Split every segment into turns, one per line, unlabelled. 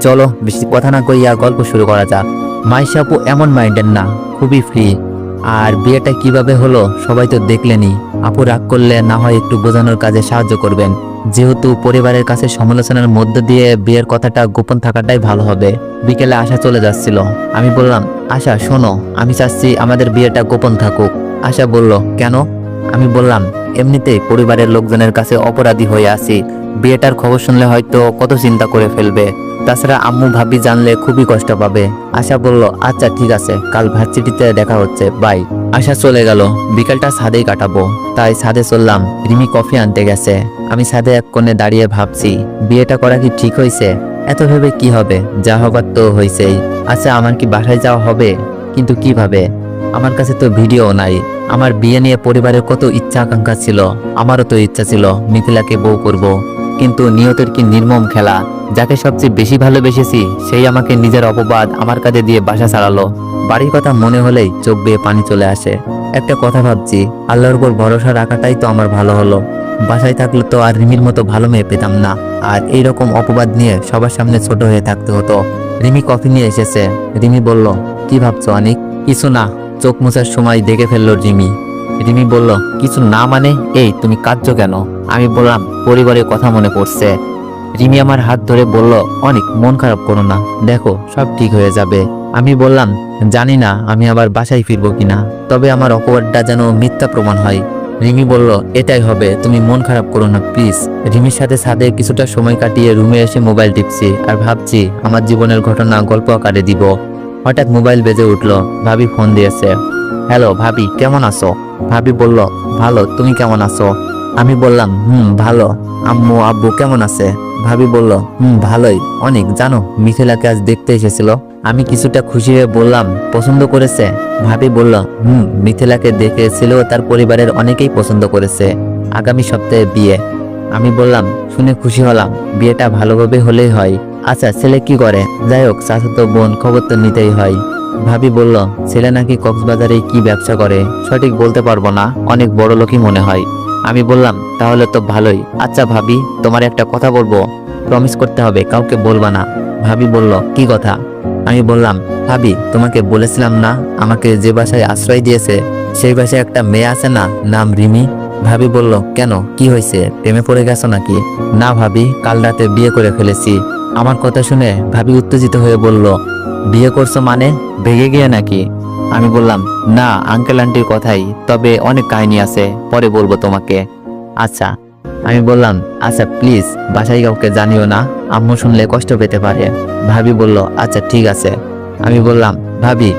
চলো বেশি কথা না কইয়া গল্প শুরু করা যাক। মাইশা আপু এমন মাইন্ডের না, খুবই ফ্রি। আর বিয়েটা কিভাবে হলো সবাই তো দেখলেনই। আপু রাগ করলে না হয় একটু বোঝানোর কাজে সাহায্য করবেন, যেহেতু পরিবারের কাছে সমালোচনার মধ্য দিয়ে বিয়ের কথাটা গোপন থাকাটাই ভালো হবে। বিকেলে আশা চলে যাচ্ছিল। আমি বললাম, আশা শোনো, আমি চাচ্ছি আমাদের বিয়েটা গোপন থাকুক। আশা বলল, কেন? আমি বললাম, এমনিতেই পরিবারের লোকজনের কাছে অপরাধী হয়ে আছি, বিয়েটার খবর শুনলে হয়তো কত চিন্তা করে ফেলবে। তাছাড়া আম্মু ভাবি জানলে খুবই কষ্ট পাবে। আশা বলল, আচ্ছা ঠিক আছে, কাল ভার্সিটিতে দেখা হচ্ছে, বাই। আশা চলে গেল। বিকালটা ছাদেই কাটাবো, তাই ছাদে চললাম। রিমি কফি আনতে গেছে। আমি ছাদে এক কোণে দাঁড়িয়ে ভাবছি, বিয়েটা করা কি ঠিক হয়েছে? এত ভেবে কি হবে, যা হবার তো হয়েছেই। আচ্ছা, আমার কি বাসায় যাওয়া হবে? কিন্তু কিভাবে? আমার কাছে তো ভিডিও নাই। আমার বিয়ে নিয়ে পরিবারের কত ইচ্ছা আকাঙ্ক্ষা ছিল। আমারও তো ইচ্ছা ছিল মিথিলাকে বউ করব, কিন্তু নিয়তের কি নির্মম খেলা। যাকে সবচেয়ে বেশি ভালোবেসেছি সেই আমাকে নিজের অপবাদ আমার কাঁধে দিয়ে বাসা ছাড়ালো। বাড়ির কথা মনে হলেই চোখ বেয়ে পানি চলে আসে। একটা কথা ভাবছি, আল্লাহর উপর ভরসা রাখাটাই তো আমার ভালো হলো। বাসায় থাকলে তো আর রিমির মতো ভালো মেয়ে পেতাম না, আর এইরকম অপবাদ নিয়ে সবার সামনে ছোট হয়ে থাকতে হতো। রিমি কফি নিয়ে এসেছে। রিমি বলল, কি ভাবছো অনিক? কিছু না। চোখ মোছার সময় দেখে ফেললো রিমি। রিমি বলল, কিছু না মানে? এই তুমি কাঁদছো কেন? আমি বললাম, পরিবারের কথা মনে পড়ছে। রিমি আমার হাত ধরে বলল, অনেক মন খারাপ করো না, দেখো সব ঠিক হয়ে যাবে। আমি বললাম, জানি না আমি আবার বাসায় ফিরবো কিনা, তবে আমার অপবাদটা যেন মিথ্যা প্রমাণ হয়। রিমি বলল, এটাই হবে, তুমি মন খারাপ করো না প্লিজ। রিমির সাথে ছাদে কিছুটা সময় কাটিয়ে রুমে এসে মোবাইল টিপছি আর ভাবছি আমার জীবনের ঘটনা গল্প আকারে দিব। হঠাৎ মোবাইল বেজে উঠলো। ভাবি ফোন দিয়েছে। হ্যালো ভাবি, কেমন আছো? ভাবি বলল, ভালো, তুমি কেমন আছো? আমি বললাম, ভালো। আম্মু আব্বু কেমন আছে? ভাবি বলল, ভালোই। অনেক জানো, মিথিলাকে আজ দেখতে এসেছিল। আমি কিছুটা খুশি হয়ে বললাম, পছন্দ করেছে? ভাবি বলল, মিথিলাকে দেখেছিল, তার পরিবারের অনেকেই পছন্দ করেছে। আগামী সপ্তাহে বিয়ে। আমি বললাম, শুনে খুশি হলাম, বিয়েটা ভালোভাবে হলেই হয়। আচ্ছা, ছেলে কি করে? যাই হোক, চাচাতো বোন, খবর তো নিতেই হয়। ভাবি বলল, ছেলে নাকি কক্সবাজারে কি ব্যবসা করে, সঠিক বলতে পারবো না, অনেক বড় লোকই মনে হয়। আমি বললাম, তাহলে তো ভালোই। আচ্ছা ভাবি, তোমার একটা কথা বলবো, প্রমিস করতে হবে, কাউকে বলবা না। ভাবি বলল, কি কথা? আমি বললাম, ভাবি তোমাকে বলেছিলাম না, আমাকে যে বাসায় আশ্রয় দিয়েছে সেই বাসায় একটা মেয়ে আছে না, নাম রিমি। ভাবি বলল, কেন, কি হয়েছে, প্রেমে পড়ে গেছো নাকি? না ভাবি, কাল রাতে বিয়ে করে ফেলেছি। আমার কথা শুনে ভাবি উত্তেজিত হয়ে বলল, বিয়ে করছো মানে, ভেগে গিয়ে নাকি? আমি বললাম, না আঙ্কেল আন্টির কথাই, তবে অনেক কাহিনী আছে, পরে বলবো তোমাকে। আচ্ছা। আমি বললাম, আচ্ছা প্লিজ বাসায় কাউকে জানিও না, আম্মু শুনলে কষ্ট পেতে পারে। ভাবি বলল, আচ্ছা ঠিক আছে। আমি বললাম, ভাবি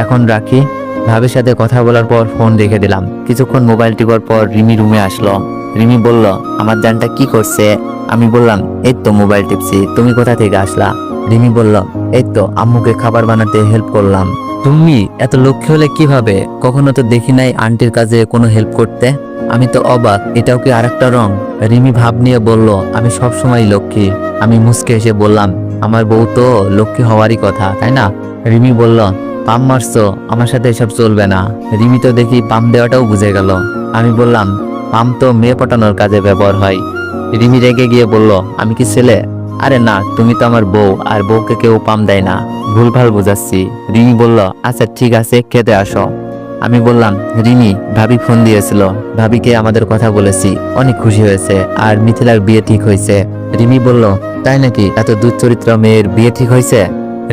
এখন রাখি। ভাবির সাথে কথা বলার পর ফোন রেখে দিলাম। কিছুক্ষণ মোবাইল টিপার পর রিমি রুমে আসলো। রিমি বলল, আমার জানটা কি করছে? আমি বললাম, এই তো মোবাইল টিপছি, তুমি কোথা থেকে আসলা? রিমি বলল, এই তো আম্মুকে খাবার বানাতে হেল্প করলাম। তুমি এত লক্ষ্মী হলে কিভাবে? কখনো তো দেখি নাই আন্টির কাজে কোনো হেল্প করতে। আমি তো অবাক, এটাও কি আরেকটা রং? রিমি ভাব নিয়ে বলল, আমি সব সময় লক্ষ্মী। আমি মুচকে এসে বললাম, আমার বউ তো লক্ষ্মী হওয়ারই কথা, তাই না? রিমি বলল, পাম মারছো, আমার সাথে এসব চলবে না। রিমি তো দেখি পাম দেওয়াটাও বুঝে গেল। আমি বললাম, পাম তো মেয়ে পটানোর কাজে ব্যবহার হয়। রিমি রেগে গিয়ে বলল, আমি কি ছেলে? আরে না, তুমি তো আমার বউ, আর বউকে কেউ পাম দেয় না, ভুলভাল বুঝাচ্ছি। রিমি বলল, আচ্ছা ঠিক আছে, খেতে আসো। আমি বললাম, রিমি ভাবি ফোন দিয়েছিল, ভাবিকে আমাদের কথা বলেছি, অনেক খুশি হয়েছে, আর মিথিলার বিয়ে ঠিক হয়েছে। রিমি বলল, তাই নাকি? এত দুশ্চরিত্র মেয়ের বিয়ে ঠিক হয়েছে?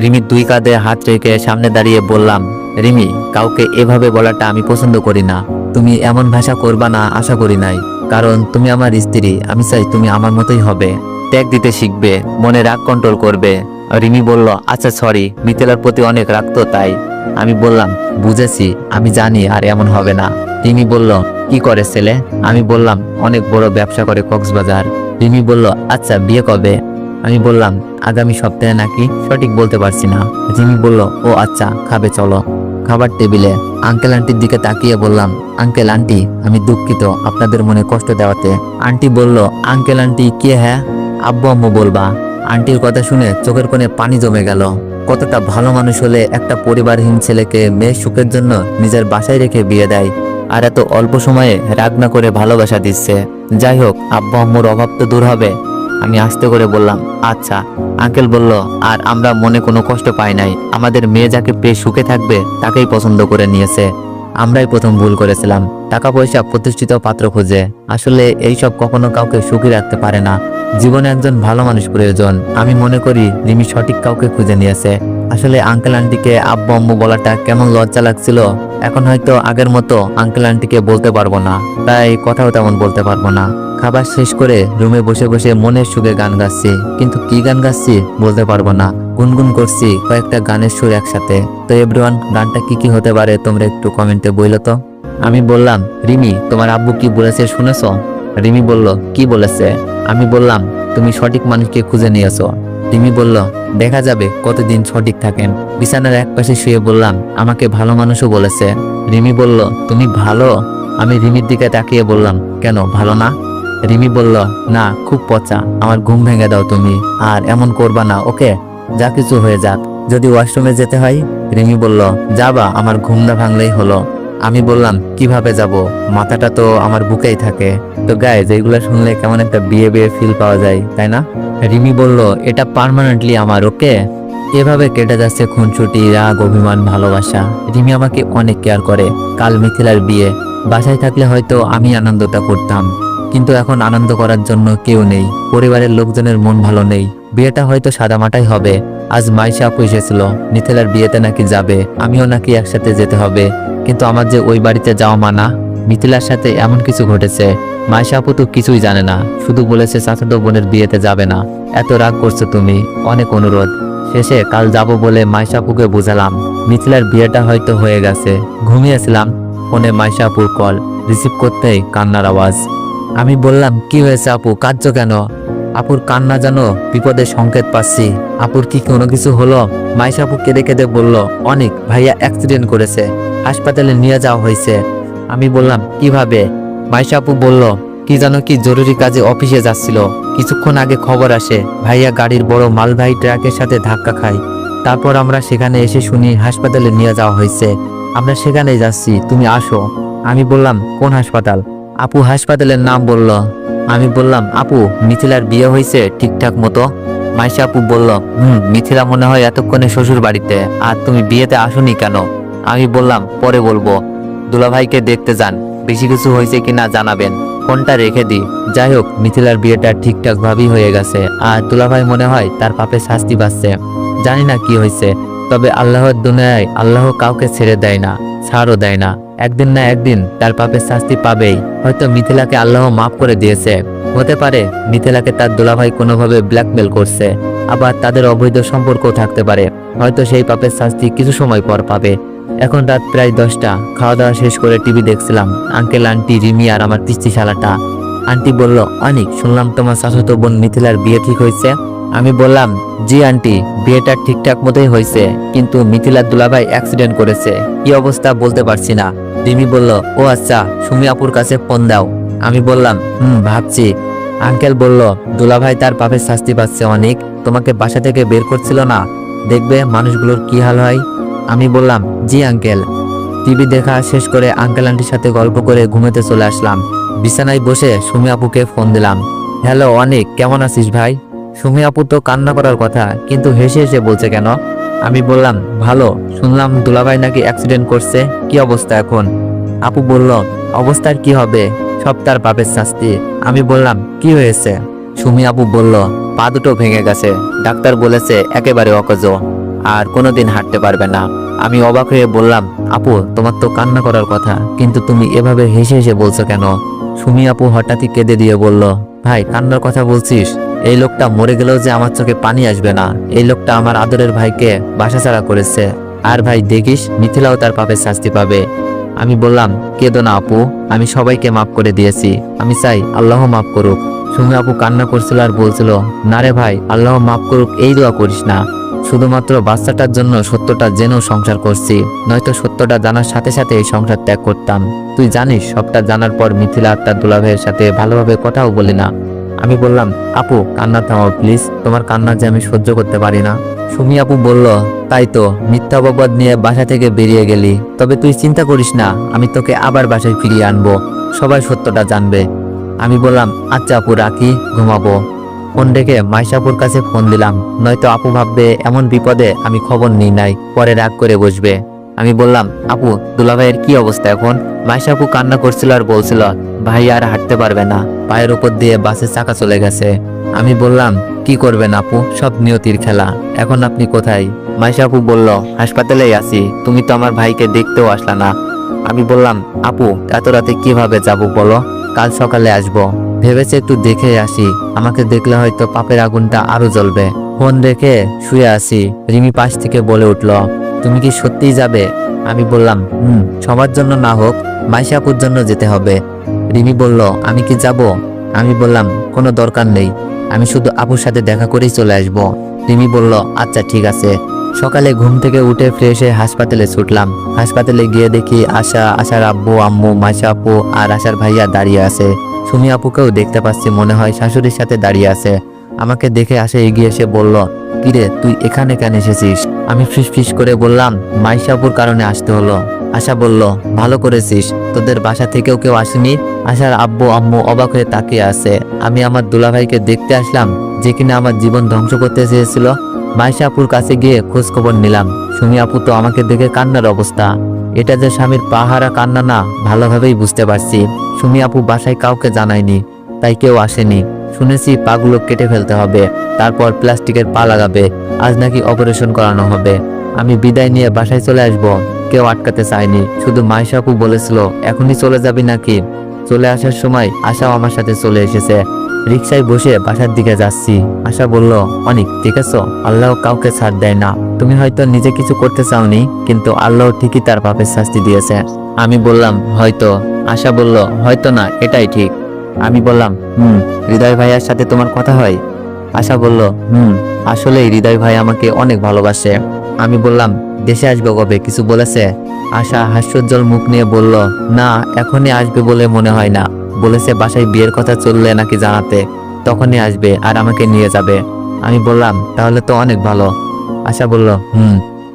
রিমির দুই কাঁধে হাত রেখে সামনে দাঁড়িয়ে বললাম, রিমি কাউকে এভাবে বলাটা আমি পছন্দ করি না। তুমি এমন ভাষা করবা না আশা করি নাই, কারণ তুমি আমার স্ত্রী, আমি চাই তুমি আমার মতোই হবে। ত্যাগ দিতে শিখবে, মনে রাগ কন্ট্রোল করবে। রিমি বলল, আচ্ছা সরি, মিথিলার প্রতি অনেক রাগ তো তাই। আমি বললাম, বুঝেছি, আমি জানি আর এমন হবে না। রিমি বলল, কি করে ছেলে? আমি বললাম, অনেক বড় ব্যবসা করে কক্সবাজার। রিমি বলল, আচ্ছা বিয়ে কবে? আমি বললাম, আগামী সপ্তাহে নাকি, সঠিক বলতে পারছি না। রিমি বলল, ও আচ্ছা, খাবে চলো। খাবার টেবিলে আঙ্কেল আন্টির দিকে তাকিয়ে বললাম, আঙ্কেল আন্টি আমি দুঃখিত আপনাদের মনে কষ্ট দেওয়াতে। আন্টি বলল, আঙ্কেল আন্টি কে? হ্যাঁ, আব্বু আম্মু বলবা। আন্টির কথা শুনে চোখের কোণে পানি জমে গেল। কতটা ভালো মানুষ হলে একটা পরিবারহীন ছেলেকে মেয়ের সুখের জন্য নিজের বাসায় রেখে বিয়ে দেয়, আর এত অল্প সময়ে রাগ না করে ভালোবাসা দিচ্ছে। যাই হোক, আব্বু আম্মুর অভাব তো দূর হবে। আমি আস্তে করে বললাম, আচ্ছা। আঙ্কেল বলল, আর আমরা মনে কোনো কষ্ট পাই নাই, আমাদের মেয়ে যাকে পেয়ে সুখে থাকবে তাকেই পছন্দ করে নিয়েছে। আমরাই প্রথম ভুল করেছিলাম, টাকা পয়সা প্রতিষ্ঠিত পাত্র খুঁজে। আসলে এইসব কখনো কাউকে সুখী রাখতে পারে না। জীবনে একজন ভালো মানুষ প্রয়োজন। আমি মনে করি রিমি সঠিক কাউকে খুঁজে নিয়েছে। আসলে আঙ্কেল আন্টিকে আব্বু আম্মু বলাটা কেমন লজ্জা লাগছিল। এখন হয়তো আগের মতো আঙ্কেল আন্টিকে বলতে পারবো না, তাই কথাও তেমন বলতে পারবো না। খাবার শেষ করে রুমে বসে বসে মনের সুখে গান গাচ্ছি, কিন্তু কি গান গাচ্ছি বলতে পারবো না। গুনগুন করছি কয়েকটা গানের সুর একসাথে। তো এভরিওয়ান, গানটা কি হতে পারে তোমরা একটু কমেন্টে বইলো তো। আমি বললাম, রিমি তোমার আব্বু কি বলেছে শুনেছো? রিমি বলল, কি বলেছে? আমি বললাম, তুমি সঠিক মানুষকে খুঁজে নিয়েছো। রিমি বলল, দেখা যাবে কতদিন সঠিক থাকেন। বিছানার এক পাশে শুয়ে বললাম, আমাকে ভালো মানুষও বলেছে। রিমি বলল, তুমি ভালো? আমি রিমির দিকে তাকিয়ে বললাম, কেন, ভালো না? রিমি বলল, না, খুব পচা। আমার ঘুম ভেঙে দাও তুমি, আর এমন করবা না, ওকে? যা কিছু হয়ে যাক। যদি ওয়াশরুমে যেতে হয়? রিমি বলল, যাবা, আমার ঘুম না ভাঙলেই হলো। আমি বললাম, কিভাবে যাব? মাথাটা তো আমার বুকেই থাকে। তো গাইজ, এইগুলো শুনলে কেমন একটা বিয়ে বিয়ে ফিল পাওয়া যায়, তাই না? রিমি বলল, এটা পার্মানেন্টলি আমার, ওকে? এভাবে কেটে যাচ্ছে খুনসুটি, রাগ, অভিমান, ভালোবাসা। রিমি আমাকে অনেক কেয়ার করে। কাল মিথিলার বিয়ে, বাসায় থাকলে হয়তো আমি আনন্দটা করতাম, কিন্তু এখন আনন্দ করার জন্য কেউ নেই। পরিবারের লোকজনের মন ভালো নেই। বিয়েটা হয়তো সাদামাটাই হবে। আজ মাইশা আপু এসেছিল, মিথিলার বিয়েতে নাকি যাবে, আমিও নাকি একসাথে যেতে হবে। কিন্তু আমার যে ওই বাড়িতে যাওয়া মানা। মিথিলার সাথে এমন কিছু ঘটেছে, মাইশা আপু তো কিছুই জানে না, শুধু বলেছে চাচাতো বোনের বিয়েতে যাবে না। এত রাগ করছো তুমি, অনেক অনুরোধ। শেষে কাল যাব বলে মাইশা আপুকে বুঝালাম। মিথিলার বিয়েটা হয়তো হয়ে গেছে। ঘুমিয়েছিলাম, ফোনে মাইশা আপুর কল, রিসিভ করতেই কান্নার আওয়াজ। আমি বললাম, কি হয়েছে আপু, কাঁদছো কেন? আপুর কান্না যেন বিপদের সংকেত পাচ্ছি। আপুর কি কোনো কিছু হলো? মাইশা আপু কেঁদে কেঁদে বলল, অনেক, ভাইয়া অ্যাক্সিডেন্ট করেছে, হাসপাতালে নিয়ে যাওয়া হয়েছে। আমি বললাম, কিভাবে? মাইশা আপু বলল, কি জানো, কি জরুরি কাজে অফিসে যাচ্ছিল, কিছুক্ষণ আগে খবর আসে ভাইয়া গাড়ির বড় মালবাহী ট্রাকের সাথে ধাক্কা খায়। তারপর আমরা সেখানে এসে শুনি হাসপাতালে নিয়ে যাওয়া হয়েছে। আমরা সেখানেই যাচ্ছি, তুমি আসো। আমি বললাম, কোন হাসপাতাল? আপু হাসপাতালের নাম বলল। আমি বললাম, আপু মিথিলার বিয়ে হয়েছে ঠিকঠাক মতো? মাইশা আপু বলল, মিথিলা মনে হয় এতক্ষণে শ্বশুর বাড়িতে, আর তুমি বিয়েতে আসোনি কেন? আমি বললাম, পরে বলবো, দুলাভাইকে দেখতে যান, বেশি কিছু হয়েছে কিনা জানাবেন, ফোনটা রেখে দিই। যাই হোক, মিথিলার বিয়েটা ঠিকঠাক ভাবেই হয়ে গেছে, আর দুলাভাই মনে হয় তার পাপে শাস্তি পাচ্ছে। জানি না কি হয়েছে, তবে আল্লাহর দুনিয়ায় আল্লাহ কাউকে ছেড়ে দেয় না, ছাড়ও দেয় না। একদিন না একদিন তার পাপের শাস্তি পাবেই। হয়তো মিথিলাকে আল্লাহ মাফ করে দিয়েছে। হতে পারে মিথিলাকে তার দুলাভাই কোনোভাবে ব্ল্যাকমেল করছে, আবার তাদের অবৈধ সম্পর্ক থাকতে পারে। হয়তো সেই পাপের শাস্তি কিছু সময় পর পাবে। এখন রাত প্রায় 10টা। খাওয়া দাওয়া শেষ করে টিভি দেখছিলাম। আঙ্কেল, আন্টি, রিমি আর আমার পিস্তি শালাটা। আন্টি বলল, অনিক, শুনলাম তোমার চাচাতো বোন মিথিলার বিয়ে ঠিক হয়েছে। আমি বললাম, জি আন্টি, বিয়েটা ঠিকঠাক মতোই হয়েছে, কিন্তু মিথিলার দুলাভাই অ্যাক্সিডেন্ট করেছে। কি অবস্থা বলতে পারছি না। রিমি বলল, ও আচ্ছা, সুমি আপুর কাছে ফোন দাও। আমি বললাম, ভাবছি। আঙ্কেল বলল, দুলাভাই তার পাপের শাস্তি পাচ্ছে অনেক। তোমাকে বাসা থেকে বের করছিল না, দেখবে মানুষগুলোর কি হাল হয়। আমি বললাম, জি আঙ্কেল। টিভি দেখা শেষ করে আঙ্কেল আন্টির সাথে গল্প করে ঘুমাতে চলে আসলাম। বিছানায় বসে সুমি আপুকে ফোন দিলাম। হ্যালো অনেক, কেমন আছিস ভাই? সুমি আপু তো কান্না করার কথা, কিন্তু হেসে হেসে বলছে কেন? আমি বললাম, ভালো, শুনলাম দুলাভাই নাকি অ্যাক্সিডেন্ট করছে, কি অবস্থা এখন? আপু বলল, অবস্থার কি হবে, সব তার পাপের শাস্তি। আমি বললাম, কি হয়েছে? সুমি আপু বলল, পা দুটো ভেঙে গেছে, ডাক্তার বলেছে একেবারে অকেজ, আর কোনোদিন হাঁটতে পারবে না। আমি অবাক হয়ে বললাম, আপু তোমার তো কান্না করার কথা, কিন্তু তুমি এভাবে হেসে হেসে বলছো কেন? সুমি আপু হঠাৎই কেঁদে দিয়ে বলল, ভাই কান্নার কথা বলছিস? এই লোকটা মরে গেলেও যে আমার চোখে পানি আসবে না। এই লোকটা আমার আদরের ভাইকে বাসাছাড়া করেছে। আর ভাই দেখিস, মিথিলাও তার পাপের শাস্তি পাবে। আমি বললাম, কেঁদো না আপু, আমি সবাইকে মাফ করে দিয়েছি, আমি চাই আল্লাহ মাফ করুক। সুমি আপু কান্না করছিল আর বলছিল, না রে ভাই, আল্লাহ মাফ করুক এই দোয়া করিস না। শুধুমাত্র বাচ্চাটার জন্য সত্যটা জেনেও সংসার করছি, নয়তো সত্যটা জানার সাথে সাথে এই সংসার ত্যাগ করতাম। তুই জানিস, সবটা জানার পর মিথিলা আর তার দুলাভাইয়ের সাথে ভালোভাবে কথাও বলি না। আমি বললাম, আপু কান্না থামাও প্লিজ, তোমার কান্না যে আমি সহ্য করতে পারি না। সুমি আপু বলল, তাই তো মিথ্যা অপবাদ নিয়ে বাসা থেকে বেরিয়ে গেলি, তবে তুই চিন্তা করিস না, আমি তোকে আবার বাসায় ফিরিয়ে আনবো, সবাই সত্যটা জানবে। আমি বললাম, আচ্ছা আপু রাখি, ঘুমাবো। ফোন রেখে মাইশাপুর কাছে ফোন দিলাম, নয়তো আপু ভাববে এমন বিপদে আমি খবর নিই নাই, পরে রাগ করে বসবে। আমি বললাম, আপু দুলাভাইয়ের কি অবস্থা এখন? মাইশাপু কান্না করছিল আর বলছিল ভাই আর হাঁটতে পারবে না, পায়ের উপর দিয়ে বাসের চাকা চলে গেছে। আমি বললাম, কি করবেন আপু, সব নিয়তির খেলা, এখন আপনি কোথায়? মাইশাপু বলল, হাসপাতালেই আছি, তুমি তো আমার ভাইকে দেখতেও আসলা না। আমি বললাম, আপু এত রাতে কিভাবে যাব বলো, কাল সকালে আসবো, ভেবেছে একটু দেখে আসি, আমাকে দেখলে হয়তো পাপের আগুনটা আরো জ্বলবে। ফোন রেখে শুয়ে আছি, রিমি পাশ থেকে বলে উঠল, তুমি কি সত্যিই যাবে? আমি বললাম, সবার জন্য না হোক মাইশাপুর জন্য যেতে হবে। রিমি বলল, আমি কি যাব? আমি বললাম, কোনো দরকার নেই, আমি শুধু আপুর সাথে দেখা করেই চলে আসব। রিমি বলল, আচ্ছা ঠিক আছে। সকালে ঘুম থেকে উঠে ফ্রেশ হয়ে হাসপাতালে ছুটলাম। হাসপাতালে গিয়ে দেখি আশার আব্বু আম্মু মাইশা আপু আর আশার ভাইয়া দাঁড়িয়ে আছে। সুমি আপুকেও দেখতে পাচ্ছি, মনে হয় শাশুড়ির সাথে দাঁড়িয়ে আছে। আমাকে দেখে আশা এগিয়ে এসে বলল, কিরে তুই এখানে কেন এসেছিস? আমি ফিস করে বললাম, মাইশাপুর কারণে আসতে হলো। আশা বলল, ভালো করেছিস, তোদের বাসা থেকেও কেউ আসেনি? আশার আব্বু আম্মু অবাক হয়ে তাকিয়ে আছে। আমি আমার দুলাভাইকে দেখতে আসলাম, যে কিনা আমার জীবন ধ্বংস করতে চেয়েছিল। মাইশাপুর কাছে গিয়ে খোঁজ খবর নিলাম। সুমি আপু তো আমাকে দেখে কান্নার অবস্থা। এটা যে স্বামীর পাহারা কান্না না, ভালোভাবেই বুঝতে পারছি। সুমি আপু বাসায় কাউকে জানায়নি, তাই কেউ আসেনি। শুনেছি পাগুলো কেটে ফেলতে হবে, তারপর প্লাস্টিকের পা লাগাবে, আজ নাকি অপারেশন করানো হবে। আমি বিদায় নিয়ে বাসায় চলে আসব, কেউ আটকাতে চায়নি। শুধু মাইশা আপু বলেছিল, এখনই চলে যাবি নাকি? চলে আসার সময় আশাও আমার সাথে চলে এসেছে। রিকশায় বসে বাসার দিকে যাচ্ছি। আশা বলল, অনেক ঠিক আছে, আল্লাহ কাউকে ছাড় দেয় না। তুমি হয়তো নিজে কিছু করতে চাওনি, কিন্তু আল্লাহ ঠিকই তার পাপের শাস্তি দিয়েছে। আমি বললাম, হয়তো। আশা বলল, হয়তো না, এটাই ঠিক। আমি বললাম, হৃদয় ভাইয়ার সাথে তোমার কথা হয়? আশা বলল, আসলেই হৃদয় ভাই আমাকে অনেক ভালোবাসে। আমি বললাম, দেশে আসবে কবে, কিছু বলেছে? আশা হাস্যোজ্জ্বল মুখ নিয়ে বলল, না এখনই আসবে বলে মনে হয় না, বলেছে বাসায় বিয়ের কথা চললে নাকি জানাতে, তখনই আসবে আর আমাকে নিয়ে যাবে। আমি বললাম, তাহলে তো অনেক ভালো। আশা বলল,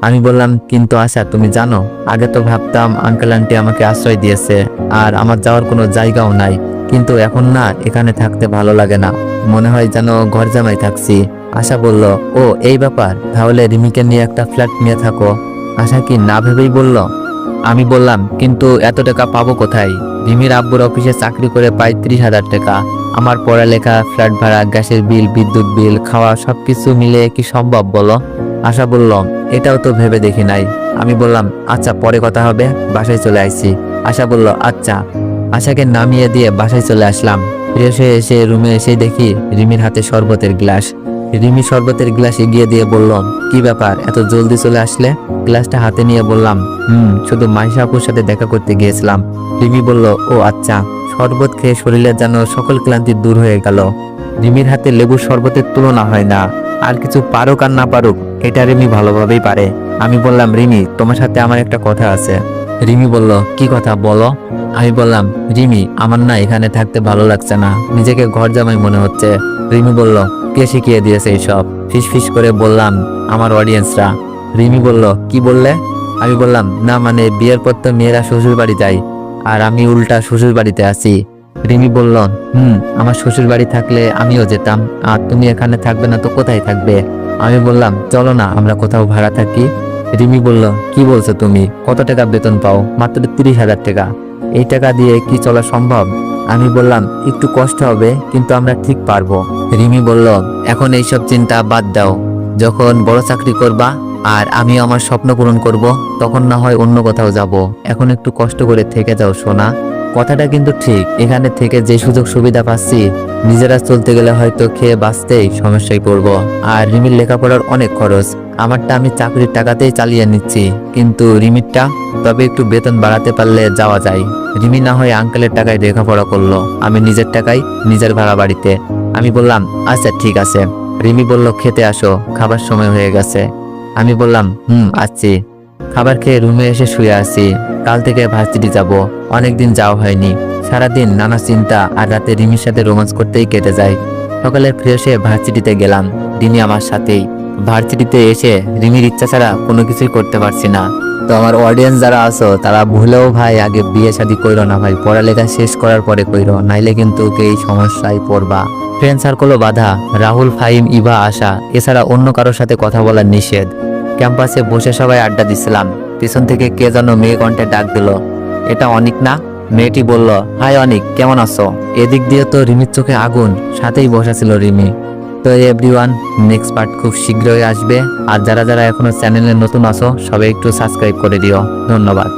আমি বললাম, কিন্তু আশা তুমি জানো, আগে তো ভাবতাম আঙ্কেল আন্টি আমাকে আশ্রয় দিয়েছে আর আমার যাওয়ার কোনো জায়গাও নাই, কিন্তু এখন না, এখানে থাকতে ভালো লাগে না, মনে হয় যেন ঘর জামাই থাকছি। আশা বলল, ও এই ব্যাপার, তাহলে রিমিকে নিয়ে একটা ফ্ল্যাট নিয়ে থাকো। আশা কি না ভেবেই বলল। আমি বললাম, কিন্তু এত টাকা পাবো কোথায়? রিমির আব্বুর অফিসে চাকরি করে পাই 30,000 টাকা, আমার পড়ালেখা, ফ্ল্যাট ভাড়া, গ্যাসের বিল, বিদ্যুৎ বিল, খাওয়া সবকিছু মিলে কি সম্ভব বলো? আশা বলল, এটাও তো ভেবে দেখি নাই। আমি বললাম, আচ্ছা পরে কথা হবে, বাসায় চলে আসছি। আশা বলল, আচ্ছা। আশাকে নামিয়ে দিয়ে বাসায় চলে আসলাম। ফ্রেশ হয়ে এসে রুমে এসে দেখি রিমির হাতে শরবতের গ্লাস। রিমি শরবতের গ্লাস এগিয়ে দিয়ে বলল, কি ব্যাপার, এত জলদি চলে আসলে? গ্লাসটা হাতে নিয়ে বললাম, শুধু মাইশা আপুর সাথে দেখা করতে গিয়েছিলাম। রিমি বলল, ও আচ্ছা। শরবত খেয়ে শরীরে যেন সকল ক্লান্তি দূর হয়ে গেল। রিমির হাতে লেবুর শরবতের তুলনা হয় না, আর কিছু পারুক আর না পারুক, এটা রিমি ভালোভাবেই পারে। আমি বললাম, রিমি তোমার সাথে আমার একটা কথা আছে। রিমি বলল, কি কথা বলো? আমি বললাম, রিমি আমার না এখানে থাকতে ভালো লাগছে না, নিজেকে ঘর জামাই মনে হচ্ছে। রিমি বলল, কে শিখিয়ে দিয়েছে এইসব? ফিস করে বললাম, আমার অডিয়েন্সরা। রিমি বলল, কি বললে? আমি বললাম, না মানে বিয়ের পর তো মেয়েরা শ্বশুর বাড়ি যায়, আর আমি উল্টা শ্বশুর বাড়িতে আছি। রিমি বলল, আমার শ্বশুর বাড়ি থাকলে আমিও যেতাম, আর তুমি এখানে থাকবে না তো কোথায় থাকবে? আমি বললাম, চলো না আমরা কোথাও ভাড়া থাকি। রিমি বলল, কি বলছো তুমি? কত টাকা বেতন পাও? মাত্র 30,000 টাকা। এই টাকা দিয়ে কি চলা সম্ভব? আমি বললাম, একটু কষ্ট হবে, কিন্তু আমরা ঠিক পারবো। রিমি বলল, এখন এইসব চিন্তা বাদ দাও, যখন বড় চাকরি করবা আর আমি আমার স্বপ্ন পূরণ করব, তখন না হয় অন্য কোথাও যাব, এখন একটু কষ্ট করে থেকে যাও সোনা। কথাটা কিন্তু ঠিক, এখানে থেকে যে সুযোগ সুবিধা পাচ্ছি, নিজেরা চলতে গেলে হয়তো খেয়ে বাঁচতেই সমস্যায় পড়বো। আর রিমির লেখাপড়ার অনেক খরচ, আমারটা আমি চাকরির টাকাতেই চালিয়ে নিচ্ছি, কিন্তু রিমিরটা, তবে একটু বেতন বাড়াতে পারলে যাওয়া যায়। রিমি না হয় আঙ্কেলের টাকায় লেখাপড়া করলো, আমি নিজের টাকায় নিজের ভাড়া বাড়িতে। আমি বললাম, আচ্ছা ঠিক আছে। রিমি বলল, খেতে আসো, খাবার সময় হয়ে গেছে। আমি বললাম, আসছি। খাবার খেয়ে রুমে এসে শুয়ে আছি। কাল থেকে ভার্সিটি যাব, অনেকদিন যাওয়া হয়নি। সারাদিন নানা চিন্তা আর রাতে রিমির সাথে রোমান্স করতেই কেটে যায়। সকালে ফ্রেশ হয়ে ভার্সিটিতে গেলাম, রিমি আমার সাথেই। ভার্সিটিতে এসে রিমির ইচ্ছা ছাড়া কোনো কিছুই করতে পারছি না। তো আমার অডিয়েন্স যারা আছো, তারা ভুলেও ভাই আগে বিয়ে শাদী কইরো না ভাই, পড়ালেখা শেষ করার পরে কইরো, নাইলে কিন্তু এই সমস্যায় পড়বা। ফ্রেন্ড সার্কেলও বাধা, রাহুল, ফাহিম, ইভা, আশা, এছাড়া অন্য কারোর সাথে কথা বলার নিষেধ। ক্যাম্পাসে বসে সবাই আড্ডা দিছিলাম, পিছন থেকে কে যেন মেয়ে কণ্ঠে ডাক দিল, এটা অনিক না? মেয়েটি বলল, হাই অনিক, কেমন আছো? এদিক দিয়ে তো রিমির চোখে আগুন, সাথেই বসা ছিল রিমি। তো এভরিওয়ান, নেক্সট পার্ট খুব শীঘ্রই আসবে। আর যারা যারা এখনো চ্যানেলে নতুন আছো সবাই একটু সাবস্ক্রাইব করে দিও। ধন্যবাদ।